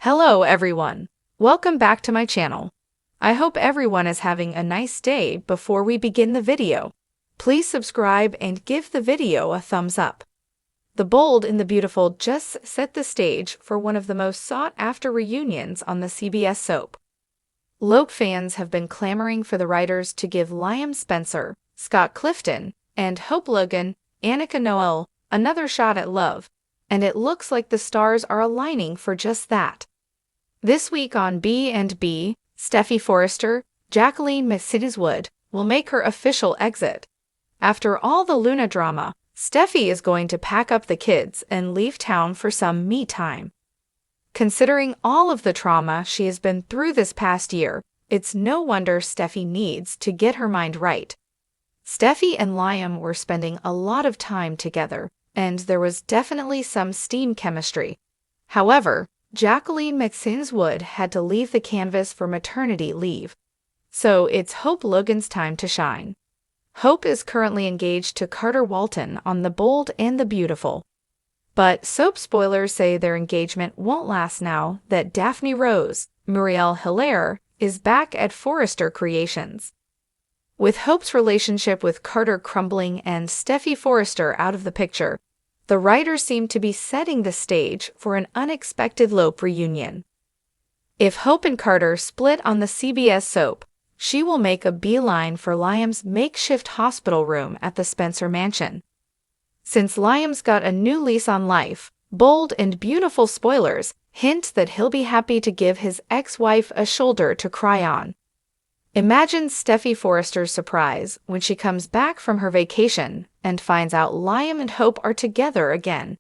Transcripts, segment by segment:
Hello everyone. Welcome back to my channel. I hope everyone is having a nice day. Before we begin the video, please subscribe and give the video a thumbs up. The Bold and the Beautiful just set the stage for one of the most sought-after reunions on the CBS soap. Lope fans have been clamoring for the writers to give Liam Spencer, Scott Clifton, and Hope Logan, Annika Noel, another shot at love, and it looks like the stars are aligning for just that. This week on B&B, Steffy Forrester, Jacqueline McSinswood, will make her official exit. After all the Luna drama, Steffy is going to pack up the kids and leave town for some me time. Considering all of the trauma she has been through this past year, it's no wonder Steffy needs to get her mind right. Steffy and Liam were spending a lot of time together, and there was definitely some steam chemistry. However, Jacqueline McSinswood had to leave the canvas for maternity leave. So it's Hope Logan's time to shine. Hope is currently engaged to Carter Walton on The Bold and the Beautiful. But soap spoilers say their engagement won't last now that Daphne Rose, Muriel Hilaire, is back at Forrester Creations. With Hope's relationship with Carter crumbling and Steffy Forrester out of the picture, the writers seem to be setting the stage for an unexpected Lope reunion. If Hope and Carter split on the CBS soap, she will make a beeline for Liam's makeshift hospital room at the Spencer mansion. Since Liam's got a new lease on life, Bold and Beautiful spoilers hint that he'll be happy to give his ex-wife a shoulder to cry on. Imagine Steffy Forrester's surprise when she comes back from her vacation and finds out Liam and Hope are together again.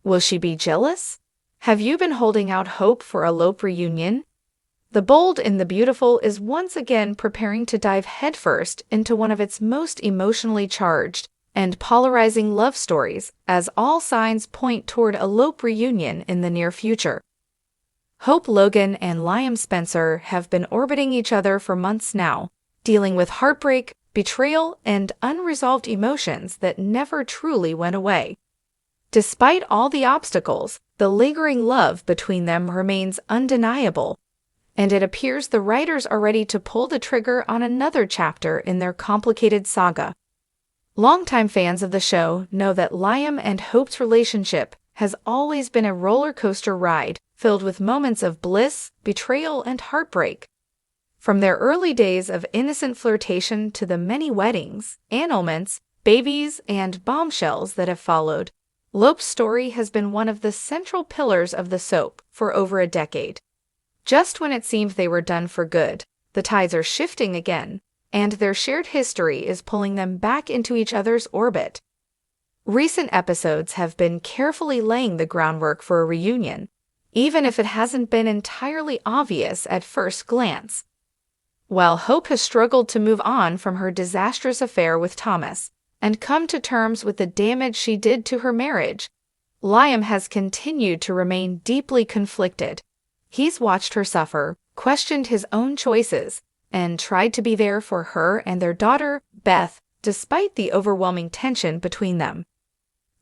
Will she be jealous? Have you been holding out hope for a Lope reunion? The Bold and the Beautiful is once again preparing to dive headfirst into one of its most emotionally charged and polarizing love stories, as all signs point toward a Lope reunion in the near future. Hope Logan and Liam Spencer have been orbiting each other for months now, dealing with heartbreak, betrayal, and unresolved emotions that never truly went away. Despite all the obstacles, the lingering love between them remains undeniable, and it appears the writers are ready to pull the trigger on another chapter in their complicated saga. Longtime fans of the show know that Liam and Hope's relationship has always been a roller coaster ride filled with moments of bliss, betrayal, and heartbreak. From their early days of innocent flirtation to the many weddings, annulments, babies, and bombshells that have followed, Lope's story has been one of the central pillars of the soap for over a decade. Just when it seemed they were done for good, the tides are shifting again, and their shared history is pulling them back into each other's orbit. Recent episodes have been carefully laying the groundwork for a reunion, even if it hasn't been entirely obvious at first glance. While Hope has struggled to move on from her disastrous affair with Thomas and come to terms with the damage she did to her marriage, Liam has continued to remain deeply conflicted. He's watched her suffer, questioned his own choices, and tried to be there for her and their daughter, Beth, despite the overwhelming tension between them.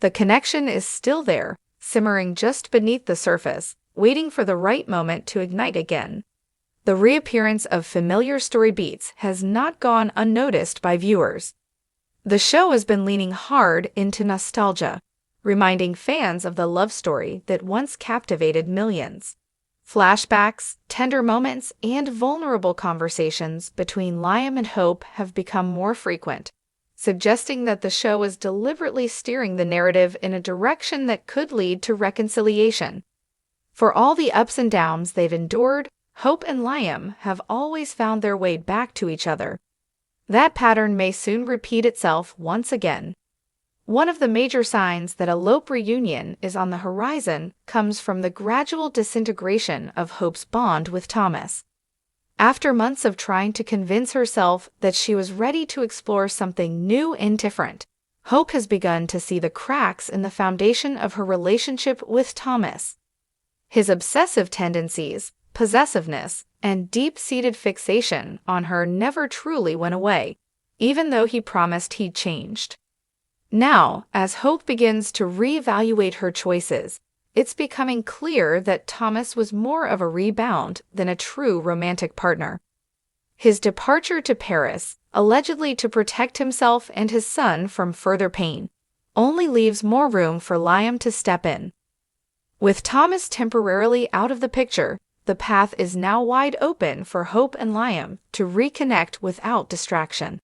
The connection is still there, simmering just beneath the surface, waiting for the right moment to ignite again. The reappearance of familiar story beats has not gone unnoticed by viewers. The show has been leaning hard into nostalgia, reminding fans of the love story that once captivated millions. Flashbacks, tender moments, and vulnerable conversations between Liam and Hope have become more frequent, suggesting that the show is deliberately steering the narrative in a direction that could lead to reconciliation. For all the ups and downs they've endured, Hope and Liam have always found their way back to each other. That pattern may soon repeat itself once again. One of the major signs that a Lope reunion is on the horizon comes from the gradual disintegration of Hope's bond with Thomas. After months of trying to convince herself that she was ready to explore something new and different, Hope has begun to see the cracks in the foundation of her relationship with Thomas. His obsessive tendencies, possessiveness, and deep-seated fixation on her never truly went away, even though he promised he'd changed. Now, as Hope begins to reevaluate her choices, it's becoming clear that Thomas was more of a rebound than a true romantic partner. His departure to Paris, allegedly to protect himself and his son from further pain, only leaves more room for Liam to step in. With Thomas temporarily out of the picture, the path is now wide open for Hope and Liam to reconnect without distraction.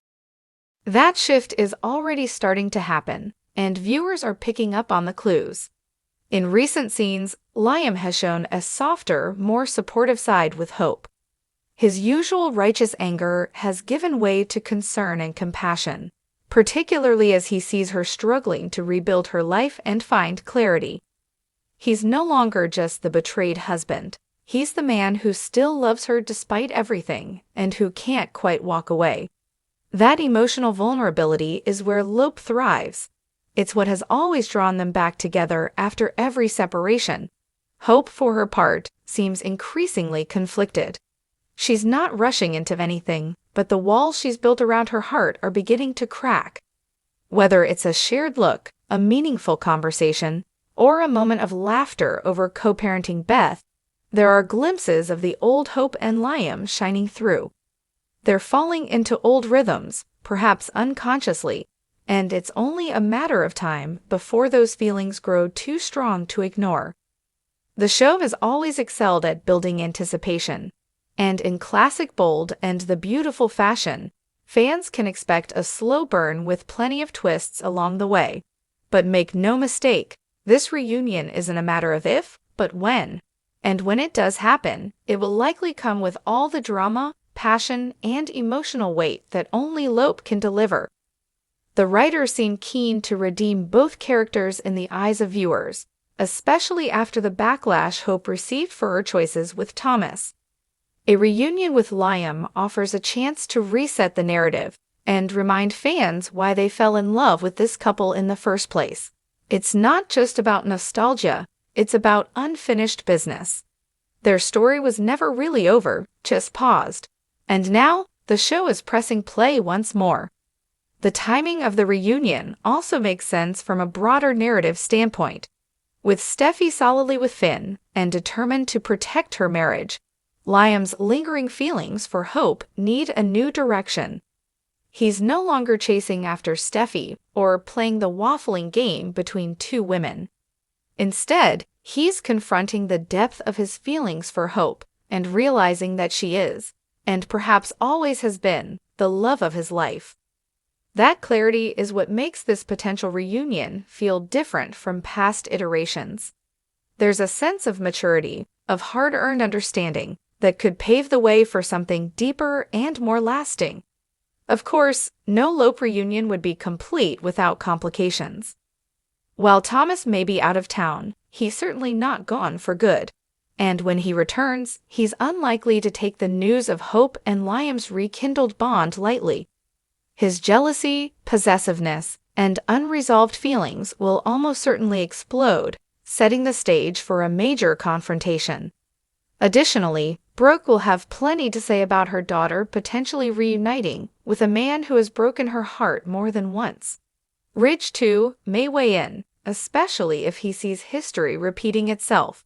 That shift is already starting to happen, and viewers are picking up on the clues. In recent scenes, Liam has shown a softer, more supportive side with Hope. His usual righteous anger has given way to concern and compassion, particularly as he sees her struggling to rebuild her life and find clarity. He's no longer just the betrayed husband. He's the man who still loves her despite everything and who can't quite walk away. That emotional vulnerability is where Lope thrives. It's what has always drawn them back together after every separation. Hope, for her part, seems increasingly conflicted. She's not rushing into anything, but the walls she's built around her heart are beginning to crack. Whether it's a shared look, a meaningful conversation, or a moment of laughter over co-parenting Beth, there are glimpses of the old Hope and Liam shining through. They're falling into old rhythms, perhaps unconsciously, and it's only a matter of time before those feelings grow too strong to ignore. The show has always excelled at building anticipation, and in classic Bold and the Beautiful fashion, fans can expect a slow burn with plenty of twists along the way. But make no mistake, this reunion isn't a matter of if, but when. And when it does happen, it will likely come with all the drama, passion, and emotional weight that only Lope can deliver. The writers seem keen to redeem both characters in the eyes of viewers, especially after the backlash Hope received for her choices with Thomas. A reunion with Liam offers a chance to reset the narrative and remind fans why they fell in love with this couple in the first place. It's not just about nostalgia, it's about unfinished business. Their story was never really over, just paused. And now, the show is pressing play once more. The timing of the reunion also makes sense from a broader narrative standpoint. With Steffi solidly with Finn and determined to protect her marriage, Liam's lingering feelings for Hope need a new direction. He's no longer chasing after Steffi or playing the waffling game between two women. Instead, he's confronting the depth of his feelings for Hope and realizing that she is, and perhaps always has been, the love of his life. That clarity is what makes this potential reunion feel different from past iterations. There's a sense of maturity, of hard-earned understanding, that could pave the way for something deeper and more lasting. Of course, no Lope reunion would be complete without complications. While Thomas may be out of town, he's certainly not gone for good. And when he returns, he's unlikely to take the news of Hope and Liam's rekindled bond lightly. His jealousy, possessiveness, and unresolved feelings will almost certainly explode, setting the stage for a major confrontation. Additionally, Brooke will have plenty to say about her daughter potentially reuniting with a man who has broken her heart more than once. Ridge, too, may weigh in, especially if he sees history repeating itself.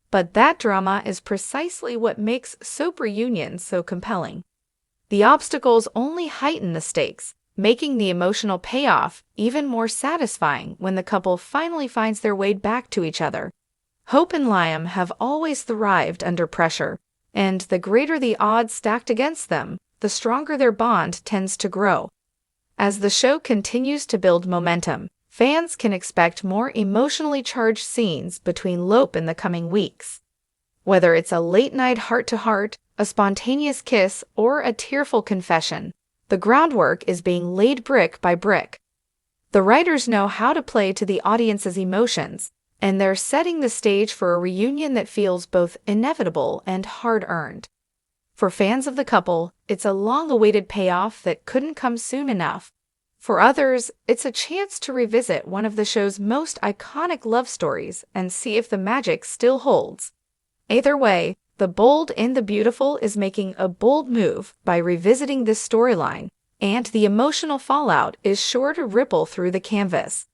But that drama is precisely what makes soap reunions so compelling. The obstacles only heighten the stakes, making the emotional payoff even more satisfying when the couple finally finds their way back to each other. Hope and Liam have always thrived under pressure, and the greater the odds stacked against them, the stronger their bond tends to grow. As the show continues to build momentum, fans can expect more emotionally charged scenes between Lope in the coming weeks. Whether it's a late-night heart-to-heart, a spontaneous kiss, or a tearful confession, the groundwork is being laid brick by brick. The writers know how to play to the audience's emotions, and they're setting the stage for a reunion that feels both inevitable and hard-earned. For fans of the couple, it's a long-awaited payoff that couldn't come soon enough. For others, it's a chance to revisit one of the show's most iconic love stories and see if the magic still holds. Either way, The Bold and the Beautiful is making a bold move by revisiting this storyline, and the emotional fallout is sure to ripple through the canvas.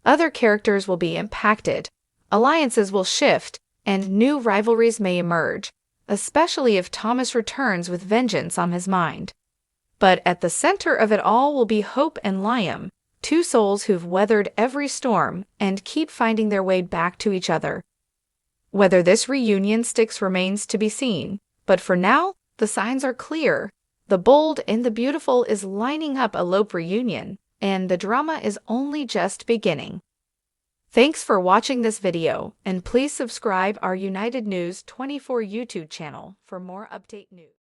Other characters will be impacted. Alliances will shift, and new rivalries may emerge, especially if Thomas returns with vengeance on his mind. But at the center of it all will be Hope and Liam, two souls who've weathered every storm and keep finding their way back to each other. Whether this reunion sticks remains to be seen, but for now, the signs are clear. The bold and the beautiful is lining up a Lope reunion, and the drama is only just beginning. Thanks for watching this video, and please subscribe our United News 24 YouTube channel for more update news.